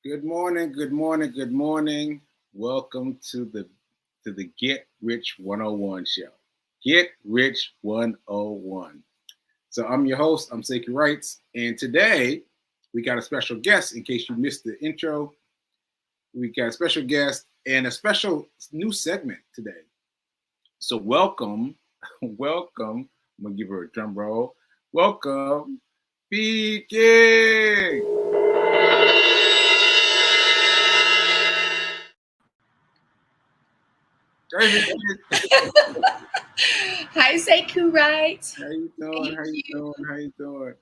Good morning, good morning, good morning. Welcome to the Get Rich 101 show. Get Rich 101. So I'm your host, I'm Sekou Wrights, and today we got a special guest. In case you missed the intro, we got a special guest and a special new segment today. So welcome, welcome. I'm gonna give her a drum roll. Welcome, Speaking. Hi, Sekou Wright. How you doing? Thank How you you. doing? How you doing?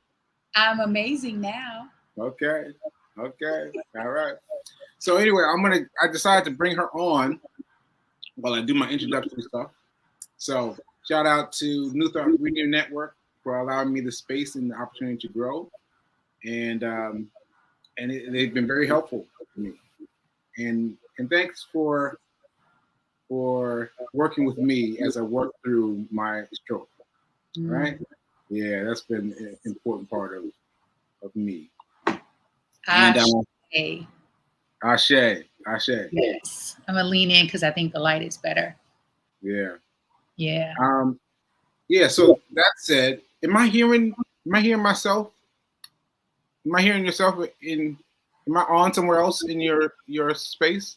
I'm amazing now. Okay. Okay. All right. So anyway, I decided to bring her on while I do my introductory stuff. So shout out to New Thought Radio Network for allowing me the space and the opportunity to grow. And they've been very helpful to me. And thanks for working with me as I work through my stroke. Right? Yeah, that's been an important part of me. And Ashe. Ashe. Yes. I'm going to lean in because I think the light is better. Yeah. Yeah. Yeah. So that said, am I hearing myself? Am I hearing yourself am I on somewhere else in your space?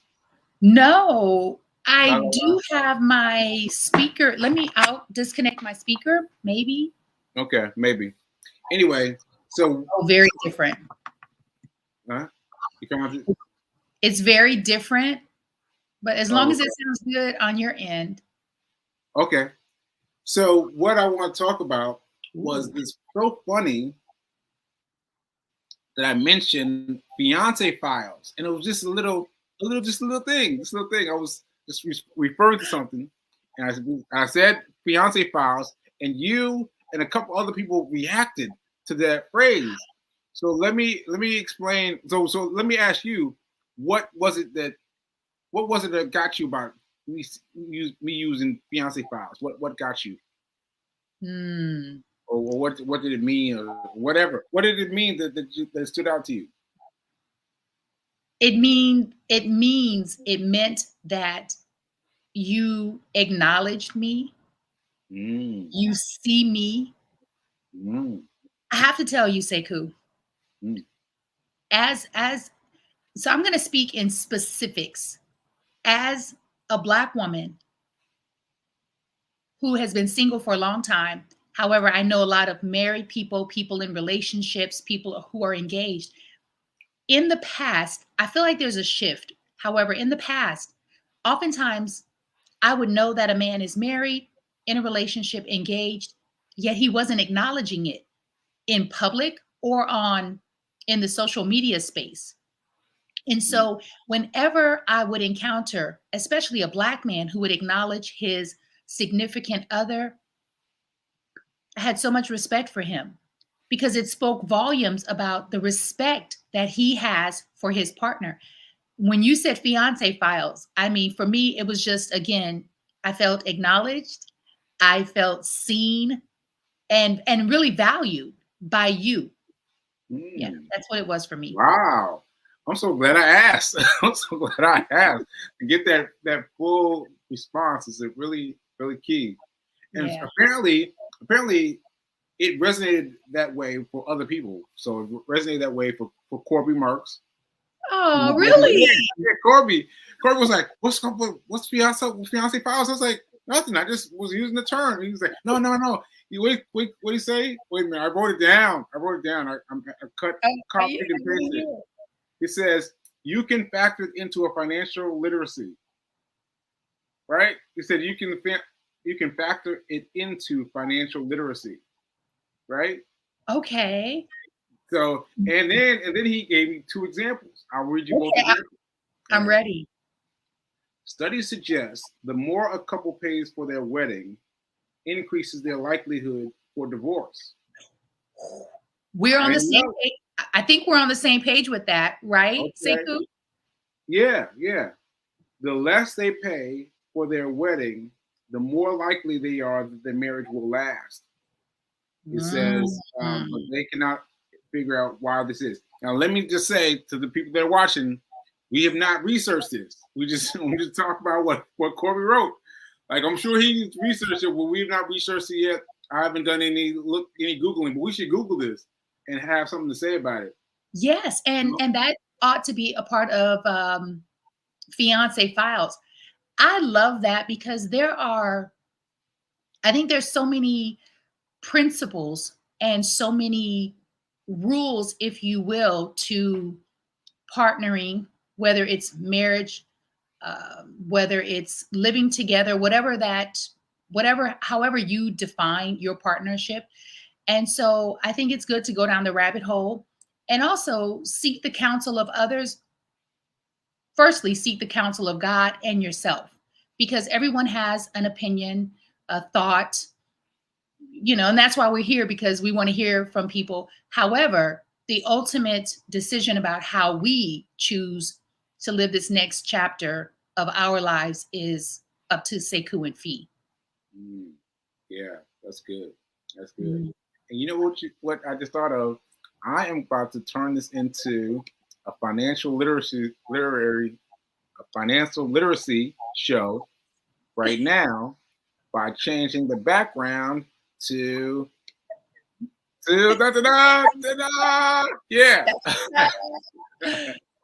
No, I do have my speaker. I'll disconnect my speaker, maybe. Okay, maybe. Anyway, so. Oh, very different. Huh? You found it? It's very different, but as long as it sounds good on your end. Okay. So what I want to talk about was this so funny that I mentioned fiance files, and it was just a little thing. I was just referring to something, and I said fiance files, and you and a couple other people reacted to that phrase. So let me explain. So let me ask you, what was it that got you about me using fiance files? What got you? Or what did it mean, or whatever? What did it mean that stood out to you? It meant that you acknowledged me. You see me. I have to tell you, Sekou, so I'm going to speak in specifics. As a Black woman who has been single for a long time, however, I know a lot of married people in relationships, people who are engaged. In the past, I feel like there's a shift. However, in the past, oftentimes I would know that a man is married, in a relationship, engaged, yet he wasn't acknowledging it in public or in the social media space. And so whenever I would encounter, especially a Black man who would acknowledge his significant other, I had so much respect for him because it spoke volumes about the respect that he has for his partner. When you said fiance files, I mean, for me, it was just, again, I felt acknowledged, I felt seen, and really valued by you. Yeah, that's what it was for me. Wow. I'm so glad I asked. I'm so glad I asked. To get that full response is really, really key. And apparently it resonated that way for other people. So it resonated that way for Corby Marks. Oh, really? Yeah, Corby was like, what's fiance files? I was like, nothing. I just was using the term. He was like, no. Wait, what do you say? Wait a minute. I wrote it down. I copied and pasted it. It says, you can factor it into a financial literacy. Right? He said you can factor it into financial literacy. Right? Okay. So and then he gave me two examples. I'll read you both examples. I'm ready. Studies suggest the more a couple pays for their wedding increases their likelihood for divorce. We're on the same page. I think we're on the same page with that, right, Sekou? Yeah. The less they pay for their wedding, the more likely they are that the marriage will last. It says, but they cannot figure out why this is. Now, let me just say to the people that are watching, we have not researched this. We just talk about what Corby wrote. Like, I'm sure he researched it, but we've not researched it yet. I haven't done any Googling, but we should Google this and have something to say about it. Yes, and that ought to be a part of fiance files. I love that because I think there's so many principles and so many rules, if you will, to partnering, whether it's marriage, whether it's living together, however you define your partnership. And so I think it's good to go down the rabbit hole and also seek the counsel of others. Firstly, seek the counsel of God and yourself, because everyone has an opinion, a thought, and that's why we're here, because we want to hear from people. However, the ultimate decision about how we choose to live this next chapter of our lives is up to Sekou and Fee. Yeah, that's good. That's good. Mm. And you know what I just thought of? I am about to turn this into a financial literacy show right now by changing the background to da da da da da. Yeah.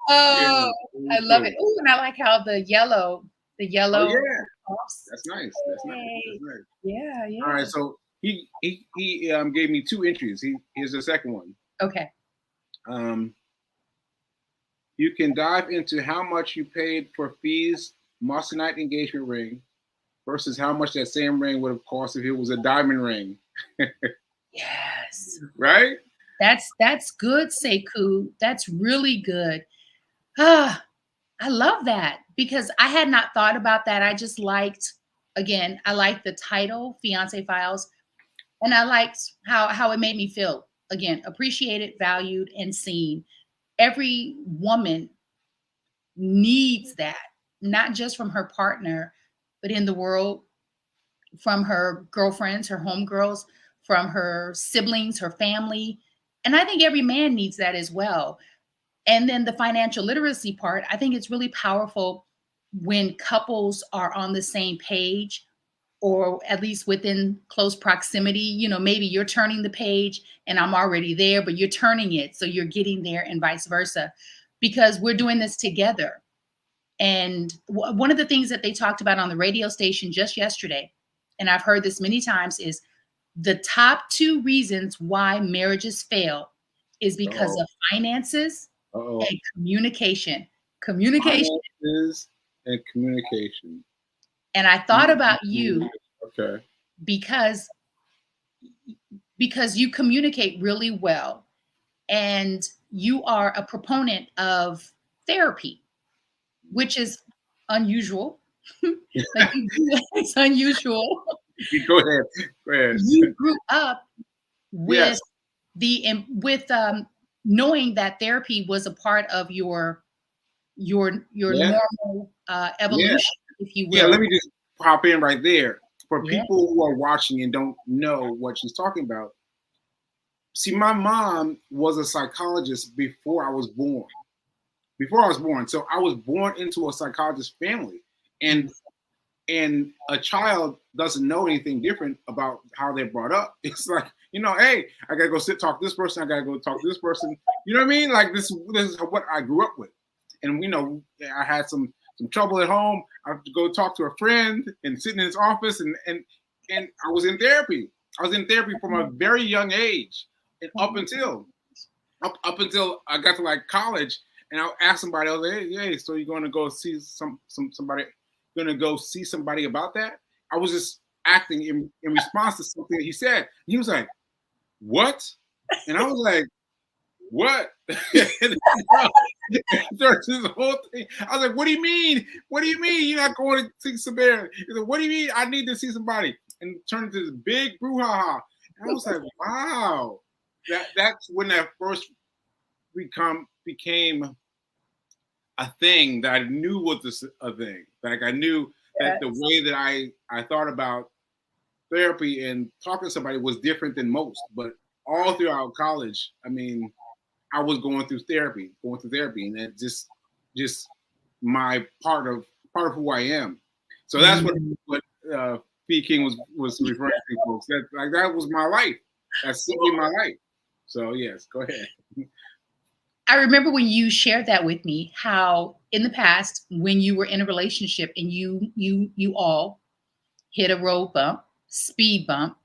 Oh, Yeah, I love cool. it. Oh, and I like how the yellow. Oh yeah, Pops. that's nice. That's nice. That's nice. Yeah, yeah. All right, so he gave me two entries. Here's the second one. Okay. You can dive into how much you paid for Fee's Moissanite engagement ring versus how much that same ring would have cost if it was a diamond ring. Yes. Right? That's good, Sekou. That's really good. Ah, I love that because I had not thought about that. I just liked, again, I liked the title, Fiance Files, and I liked how it made me feel. Again, appreciated, valued, and seen. Every woman needs that, not just from her partner, but in the world, from her girlfriends, her homegirls, from her siblings, her family. And I think every man needs that as well. And then the financial literacy part, I think it's really powerful when couples are on the same page, or at least within close proximity. Maybe you're turning the page and I'm already there, but you're turning it, so you're getting there, and vice versa, because we're doing this together. And one of the things that they talked about on the radio station just yesterday, and I've heard this many times, is the top two reasons why marriages fail is because of finances and communication. Finances and communication. And I thought about you Okay. because you communicate really well, and you are a proponent of therapy, which is unusual. It's unusual. Go ahead. Go ahead. You grew up with Yes. knowing that therapy was a part of your Yeah. normal evolution, if you Yeah. will. Let me just pop in right there. For Yeah. people who are watching and don't know what she's talking about, see, my mom was a psychologist before I was born. So I was born into a psychologist family, and a child doesn't know anything different about how they're brought up. It's like, hey, I gotta go talk to this person. I gotta go talk to this person. You know what I mean? Like this is what I grew up with, and I had some trouble at home. I have to go talk to a friend and sit in his office, and I was in therapy. I was in therapy from a very young age, and up until I got to like college, and I asked somebody, I was like, hey, so you're going to go see somebody, going to go see somebody about that? I was just acting in response to something that he said. And he was like, what? And I was like, what? This whole thing. I was like, what do you mean? What do you mean you're not going to see somebody? He said, what do you mean I need to see somebody? And turned into this big brouhaha. And I was like, wow. That's when that first became a thing that I knew was a thing. Like I knew that the way that I thought about therapy and talking to somebody was different than most. But all throughout college, I mean, I was going through therapy, and that just my part of who I am. So that's Mm. what P King was referring to, folks. That like that was my life. That's simply my life. So yes, go ahead. I remember when you shared that with me, how in the past, when you were in a relationship and you all hit a road bump, speed bump,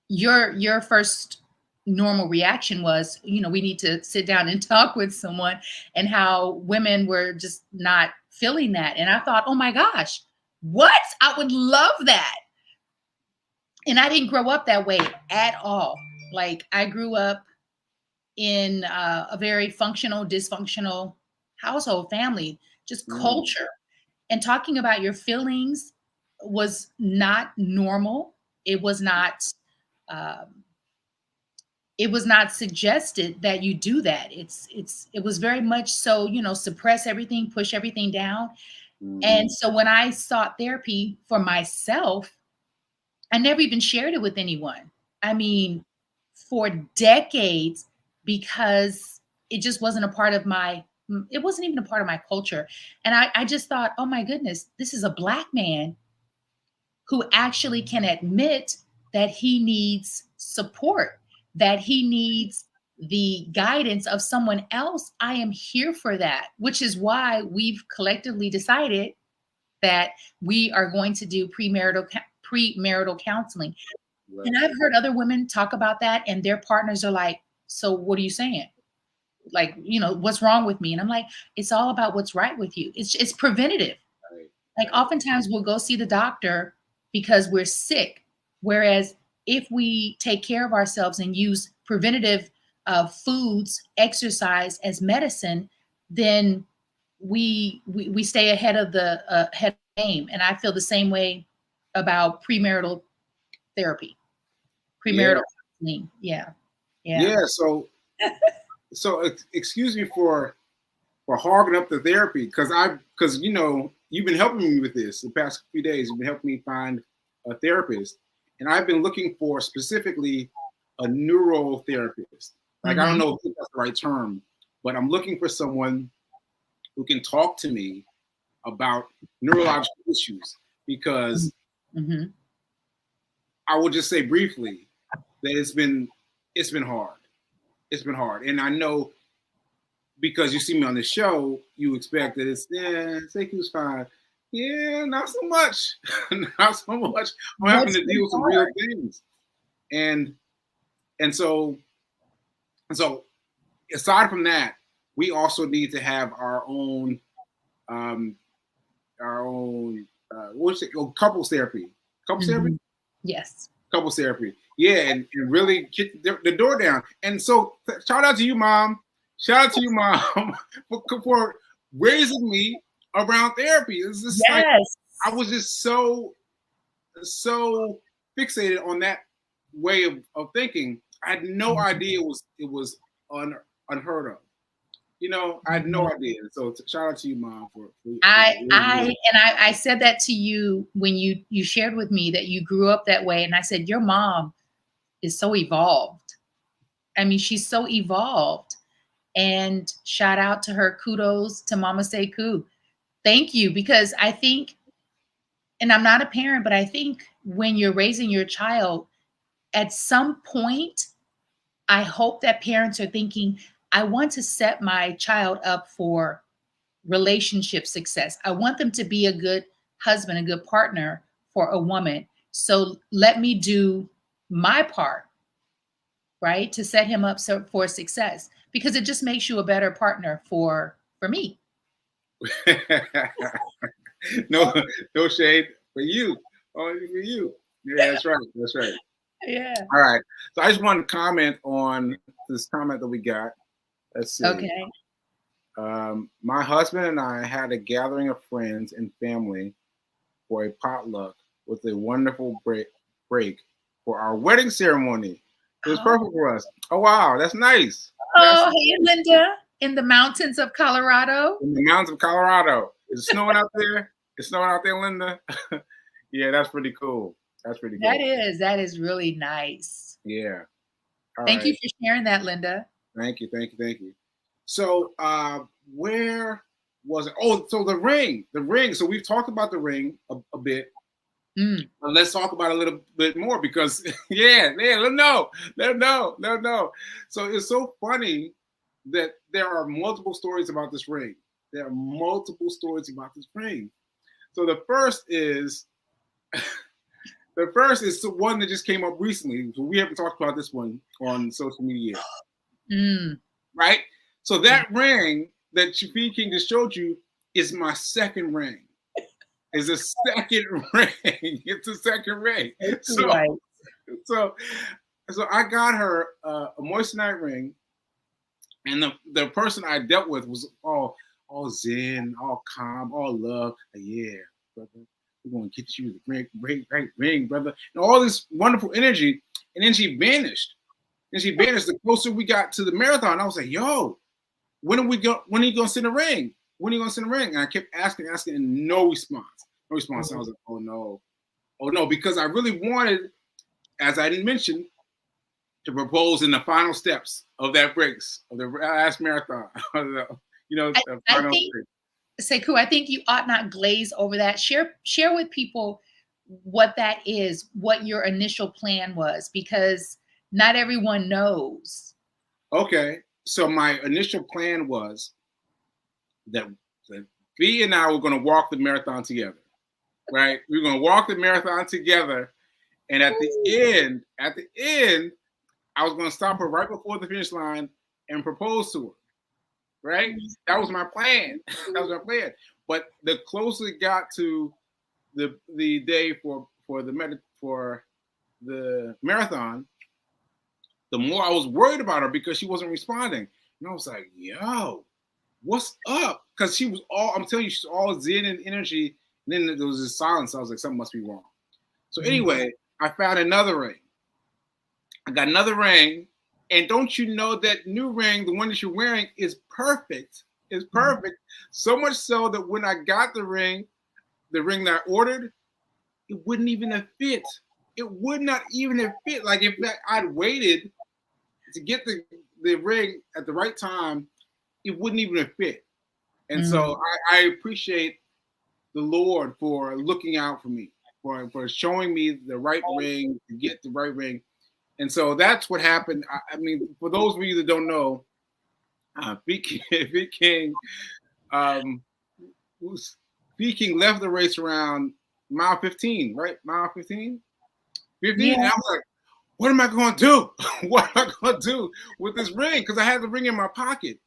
your first normal reaction was, we need to sit down and talk with someone, and how women were just not feeling that. And I thought, oh my gosh, what? I would love that. And I didn't grow up that way at all. Like, I grew up in a very functional, dysfunctional household, family, just Mm, culture. And talking about your feelings was not normal. It was not. Um, it was not suggested that you do that. It was very much so, suppress everything, push everything down. mm, And so when I sought therapy for myself, I never even shared it with anyone. I mean, for decades, because it just wasn't a part of my, it wasn't even a part of my culture. And I just thought, oh my goodness, this is a Black man who actually can admit that he needs support, that he needs the guidance of someone else. I am here for that, which is why we've collectively decided that we are going to do premarital counseling. right, And I've heard other women talk about that, and their partners are like, "So what are you saying? Like, what's wrong with me?" And I'm like, "It's all about what's right with you. It's preventative. right, Like, right, oftentimes we'll go see the doctor because we're sick. Whereas if we take care of ourselves and use preventative foods, exercise as medicine, then we stay ahead of the head of the game. And I feel the same way about premarital therapy, yeah, premarital counseling. Yeah, yeah. yeah. So excuse me for hogging up the therapy because you've been helping me with this the past few days. You've been helping me find a therapist, and I've been looking for specifically a neurotherapist. Like I don't Hmm. know if that's the right term, but I'm looking for someone who can talk to me about neurological issues because Hmm. I will just say briefly that it's been hard. It's been hard, and I know because you see me on the show, you expect that CQ's fine. Yeah, not so much. Not so much. I'm having What's to been deal with some real hard? things. And and so aside from that, we also need to have um our own what's it couples therapy. Couples therapy? Hmm. Yes. Couples therapy. Yeah, and really kick the door down. And so shout out to you, mom. Shout out to you, mom, for raising me around therapy. It's just like Yes. I was just so fixated on that way of thinking. I had no idea it was unheard of. I had no Mhm. idea. So shout out to you, mom, for I said that to you when you shared with me that you grew up that way, and I said your mom is so evolved. I mean, she's so evolved. And shout out to her. Kudos to Mama Sekou. Thank you, because I think, and I'm not a parent, but I think when you're raising your child, at some point, I hope that parents are thinking, I want to set my child up for relationship success. I want them to be a good husband, a good partner for a woman. So let me do my part, right, to set him up for success, because it just makes you a better partner for me. no, no shade for you. Only for you. Yeah, that's right. That's right. Yeah. All right. So I just wanted to comment on this comment that we got. Let's see. Okay. My husband and I had a gathering of friends and family for a potluck with a wonderful break for our wedding ceremony. It was Oh, perfect for us. Oh wow, that's nice. That's oh, hey, Linda, in the mountains of Colorado. in the mountains of Colorado. Is it snowing out there? It's snowing out there, Linda. Yeah, that's pretty cool. That's pretty cool. That is really nice. Yeah. All Thank you right. for sharing that, Linda. Thank you, thank you, thank you. So, where was it? Oh, so the ring, the ring. So we've talked about the ring a bit. Mm. But let's talk about it a little bit more because, yeah, let them know, let them know, let them know. So it's so funny that there are multiple stories about this ring. There are multiple stories about this ring. So the first is the one that just came up recently. So we haven't talked about this one on social media yet, Mm. right? So that ring that Shafi King just showed you is my second ring. Is a second ring. It's a second ring. So Right. so so I got her a moissanite ring, and the person I dealt with was all zen, all calm, all love. Like, yeah, brother, we're gonna get you the great ring, brother, and all this wonderful energy. And then she vanished. And she vanished. The closer we got to the marathon, I was like, yo, when are we go? When are you gonna send a ring? When are you gonna send a ring? And I kept asking, and no response. No response. And I was like, oh no, because I really wanted, as I didn't mention, to propose in the final steps of that race, of the last marathon. The I final think, race. Sekou, I think you ought not glaze over that. Share with people what that is, what your initial plan was, because not everyone knows. Okay, so my initial plan was that V and I were going to walk the marathon together, right? We were going to walk the marathon together, and at the end, I was going to stop her right before the finish line and propose to her. Right? That was my plan. That was my plan. But the closer it got to the day for the marathon, the more I was worried about her because she wasn't responding. And I was like, yo, what's up? Because she was all, I'm telling you, she's all zen and energy. And then there was this silence. I was like, something must be wrong. So anyway, I found another ring. I got another ring. And don't you know that new ring, the one that you're wearing, is perfect. Is perfect. So much so that when I got the ring that I ordered, it wouldn't even have fit. It would not even have fit. Like if I'd waited to get the ring at the right time, it wouldn't even have fit. And so I appreciate the Lord for looking out for me, for showing me the right ring, to get the right ring. And so that's what happened. I mean, for those of you that don't know, King, um, King left the race around mile 15, right? Mile 15? 15? Yeah. And I was like, what am I going to do? What am I going to do with this ring? Because I had the ring in my pocket.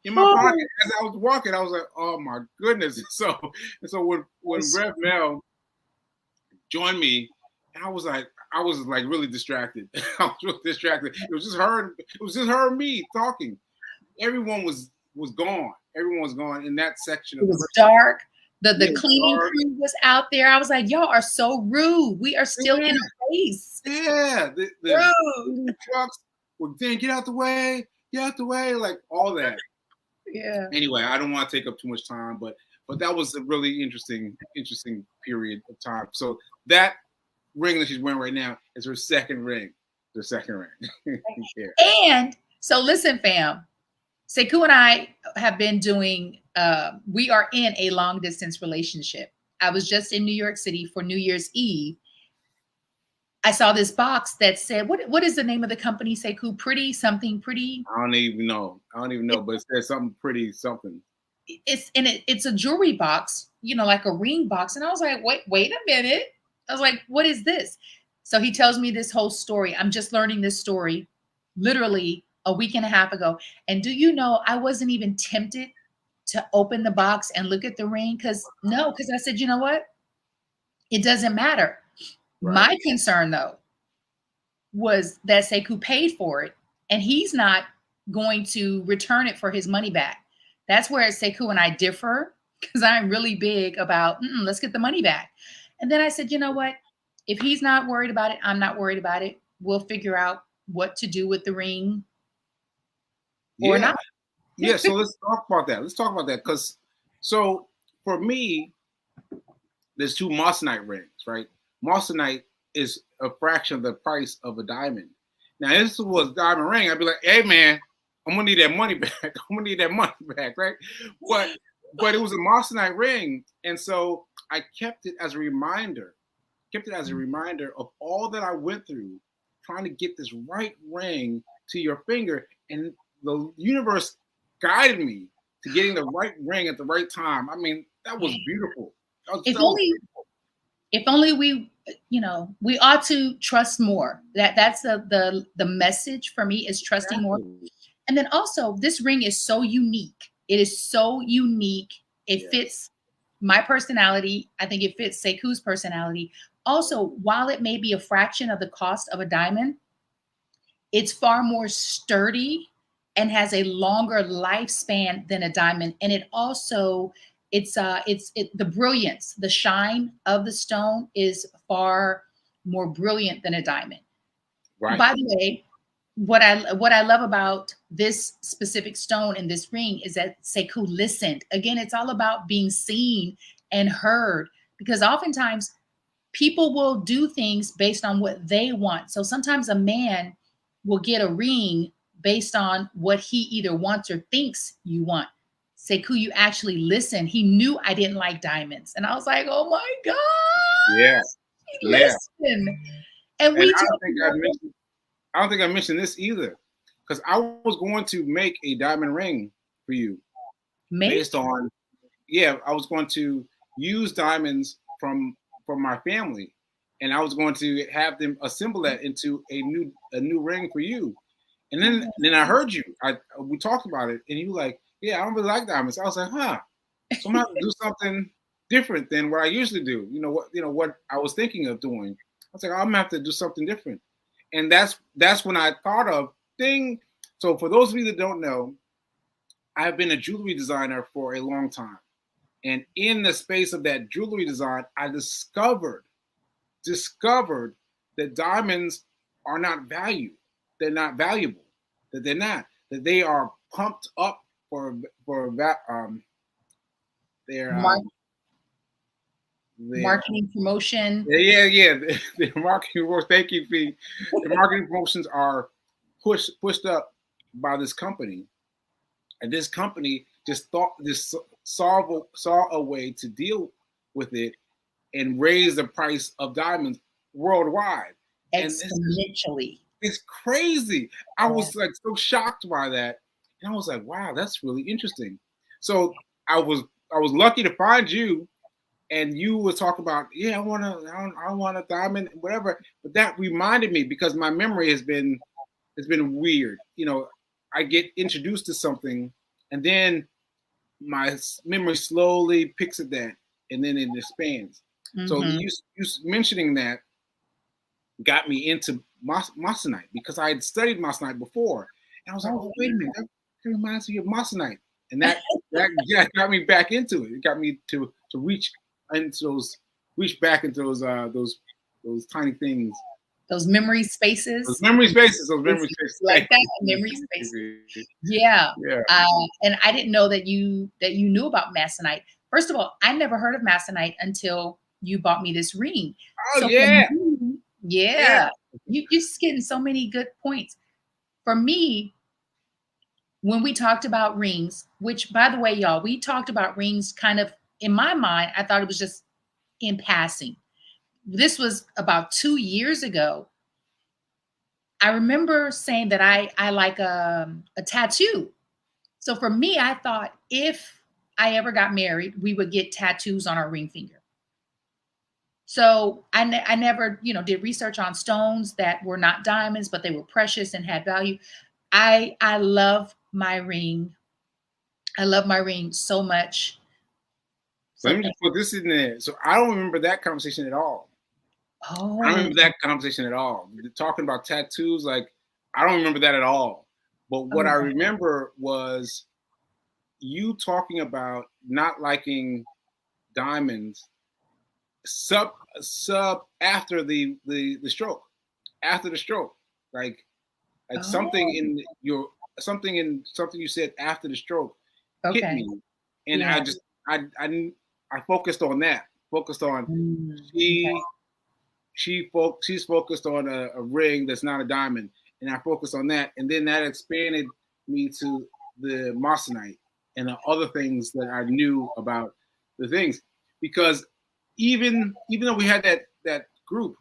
As I was walking, I was like, oh my goodness. And so when Rev Mel joined me, and I was like really distracted. I was really distracted. It was just her and me talking. Everyone was gone. Everyone was gone in that section It of the was race. dark. The cleaning crew was out there. I was like, y'all are so rude. We are still in a race. Yeah. The cleaning trucks were saying, get out the way, like all that. Yeah. Anyway, I don't want to take up too much time, but that was a really interesting period of time. So that ring that she's wearing right now is her second ring. Her second ring. Yeah. And so listen, fam. Sekou and I have been doing, we are in a long distance relationship. I was just in New York City for New Year's Eve. I saw this box that said, what is the name of the company, Sekou? Pretty something pretty? I don't even know, but it says something pretty something. It's a jewelry box, like a ring box. And I was like, wait a minute. I was like, what is this? So he tells me this whole story. I'm just learning this story literally a week and a half ago. And do you know, I wasn't even tempted to open the box and look at the ring because I said, you know what? It doesn't matter. Right. My concern though was that Sekou paid for it and he's not going to return it for his money back. That's where Sekou and I differ because I'm really big about let's get the money back. And then I said, you know what? If he's not worried about it, I'm not worried about it. We'll figure out what to do with the ring or not. Yeah, so let's talk about that. Because so for me, there's two moissanite rings, right? Moissanite is a fraction of the price of a diamond. Now, if this was a diamond ring, I'd be like, hey man, I'm gonna need that money back. I'm gonna need that money back, right? But but it was a moissanite ring, and so I kept it as a reminder. Kept it as a reminder of all that I went through trying to get this right ring to your finger, and the universe guided me to getting the right ring at the right time. I mean, that was beautiful. That was, If that was only, if only we, we ought to trust more. That's the message for me is trusting more. exactly. And then also, this ring is so unique. It is so unique. It Yes. fits my personality. I think it fits Seku's personality. Also, while it may be a fraction of the cost of a diamond, it's far more sturdy and has a longer lifespan than a diamond. And it also, the brilliance, the shine of the stone is far more brilliant than a diamond. Right. By the way, what I love about this specific stone and this ring is that Sekou listened. Again, it's all about being seen and heard, because oftentimes people will do things based on what they want. So sometimes a man will get a ring based on what he either wants or thinks you want. Sekou, you actually listen. He knew I didn't like diamonds, and I was like, "Oh my Yeah. gosh, he Yeah. listened." And And we talked about I don't think I mentioned this either, because I was going to make a diamond ring for you based make. on, yeah, I was going to use diamonds from my family, and I was going to have them assemble that into a new ring for you. And then I heard you. We talked about it, and you were like, yeah, I don't really like diamonds. I was like, huh. So I'm gonna have to do something different than what I usually do. What I was thinking of doing. I was like, I'm gonna have to do something different. And that's when I thought of thing. So for those of you that don't know, I've been a jewelry designer for a long time. And in the space of that jewelry design, I discovered that diamonds are not valued. They're not valuable. That they're not. That they are pumped up for their Mark, their marketing promotion. yeah. The marketing work. Thank you, Fee. The marketing promotions are pushed up by this company, and this company just saw a way to deal with it and raise the price of diamonds worldwide. And Exponentially. it's crazy. I Yeah. was like so shocked by that. And I was like, wow, that's really interesting. So I was lucky to find you, and you would talk about, yeah, I want a diamond, whatever. But that reminded me, because my memory has been weird. I get introduced to something, and then my memory slowly picks at that, and then it expands. So Mm-hmm. you mentioning that got me into Masonite, because I had studied Masonite before, and I was like, Oh, oh, wait a minute, that reminds me of Masonite, and that yeah, got me back into it. It got me to reach back into those tiny things, those memory those spaces. memory spaces, those memory Spaces. spaces. Like that, memory space. Yeah. Yeah. And I didn't know that you knew about Masonite. First of all, I never heard of Masonite until you bought me this ring. Oh So for yeah. me, Yeah. yeah, you're just getting so many good points. For me, when we talked about rings, which by the way, y'all, we talked about rings kind of in my mind, I thought it was just in passing. This was about 2 years ago. I remember saying that I like a tattoo. So for me, I thought if I ever got married, we would get tattoos on our ring finger. So I never, did research on stones that were not diamonds, but they were precious and had value. I love my ring. I love my ring so much. So let So me just put this in there. So I don't remember that conversation at all. I don't oh, remember that conversation at all. Talking about tattoos, like, I don't remember that at all. But what I oh, remember was you talking about not liking diamonds sub after the stroke. After the stroke. Like something oh, in your something you said after the stroke hit okay. me. And Yeah. I focused on that. Focused on Okay. she she's focused on a ring that's not a diamond, and I focused on that, and then that expanded me to the Marcionite and the other things that I knew about the things, because even though we had that group,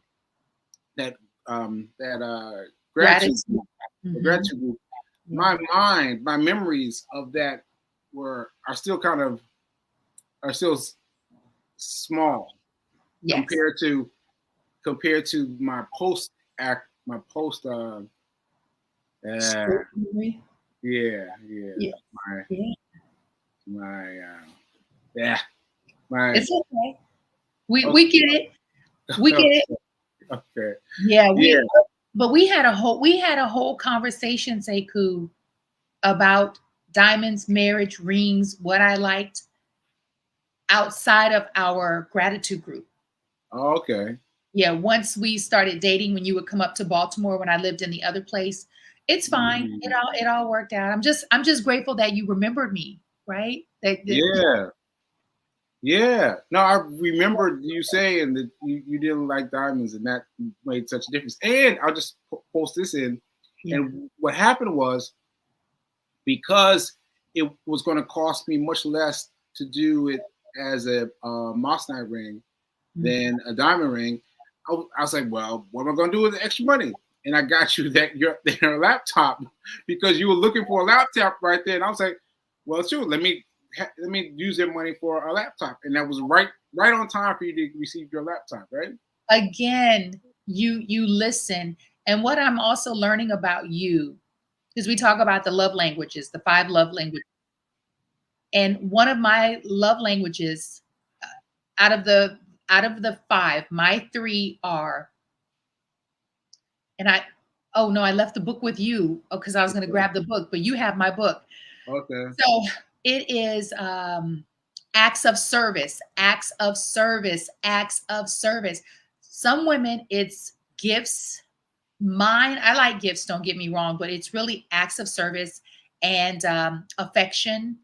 that gratitude Gratitude. group, the Hmm. gratitude group, Yeah. my memories of that are still are still small Yes. compared to my post act my post uh Short memory. yeah Yeah. my Yeah. my yeah my It's okay. We okay get it. We get it. okay Yeah, yeah but we had a whole conversation, Sekou, about diamonds, marriage, rings, what I liked outside of our gratitude group. okay Yeah, once we started dating, when you would come up to Baltimore when I lived in the other place, it's fine. mm, It all worked out. I'm just grateful that you remembered me, right? That yeah. Yeah, no, I remember you saying that you didn't like diamonds, and that made such a difference. And I'll just post this in. yeah. And what happened was, because it was going to cost me much less to do it as a moissanite ring Mhm. than a diamond ring, I was like, well, what am I going to do with the extra money? And I got you your laptop, because you were looking for a laptop right there. And I was like, well, sure, let me use their money for a laptop. And that was right on time for you to receive your laptop, right? Again, you listen. And what I'm also learning about you, because we talk about the love languages, the five love languages. And one of my love languages, uh, out of the five, my three are, and I, oh no, I left the book with you. Oh, because I was going to grab the book, but you have my book. Okay. So it is acts of service, acts of service, acts of service. Some women, it's gifts. Mine, I like gifts, don't get me wrong, but it's really acts of service and affection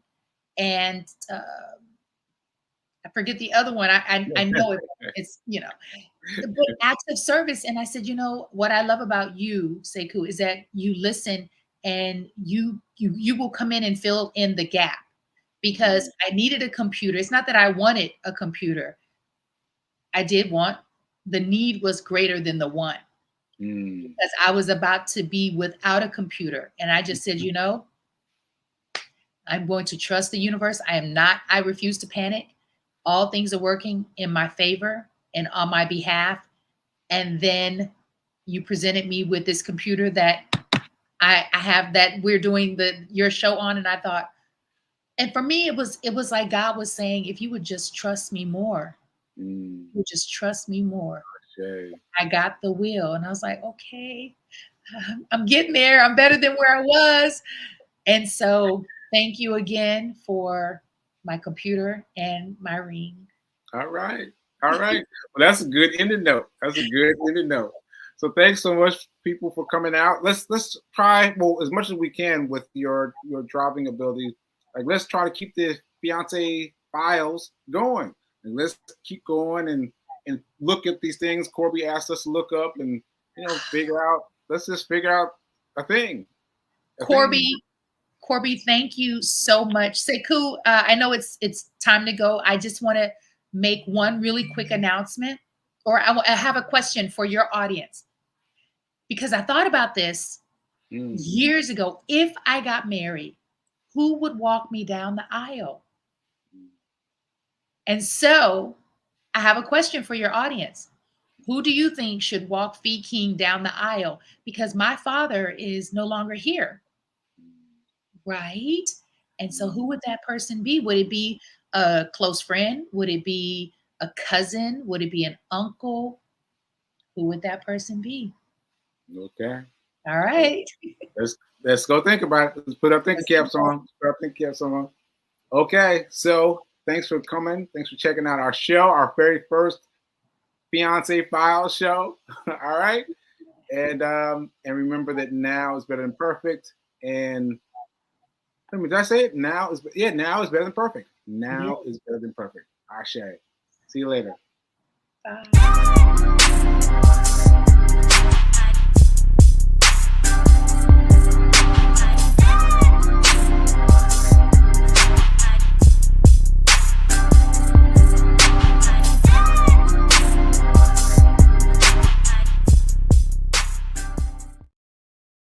and I forget the other one. I know it. It's but acts of service. And I said, what I love about you, Sekou, is that you listen and you will come in and fill in the gap because I needed a computer. It's not that I wanted a computer. I did want, the need was greater than the want Mm. because I was about to be without a computer. And I just said, I'm going to trust the universe. I refuse to panic. All things are working in my favor and on my behalf. And then you presented me with this computer that I have, that we're doing your show on. And I thought, and for me, it was like God was saying, if you would just trust me more, Mm. you would just trust me more. Okay. I got the wheel. And I was like, okay, I'm getting there. I'm better than where I was. And so thank you again for my computer and my ring. All right. All right. Well, that's a good ending note. That's a good ending note. So thanks so much, people, for coming out. Let's try, well, as much as we can with your dropping ability. Like, let's try to keep the fiance files going, and let's keep going and look at these things Corby asked us to look up, and figure out. Let's just figure out a thing. A thing. Corby, Corby, thank you so much. Sekou, I know it's time to go. I just want to make one really quick announcement, or I have a question for your audience because I thought about this Mm. years ago. If I got married, who would walk me down the aisle? And so I have a question for your audience. Who do you think should walk Fee King down the aisle? Because my father is no longer here, right? And so who would that person be? Would it be a close friend? Would it be a cousin? Would it be an uncle? Who would that person be? Okay. All right. Let's go think about it. Let's put our thinking Let's do caps that. on. Put our thinking caps on. Okay, so thanks for coming. Thanks for checking out our show, our very first Fiance Files show. All right, and remember that now is better than perfect. And I mean, did I say it? Now is better than perfect. Yeah. Now is better than perfect. Ashe. See you later. Bye.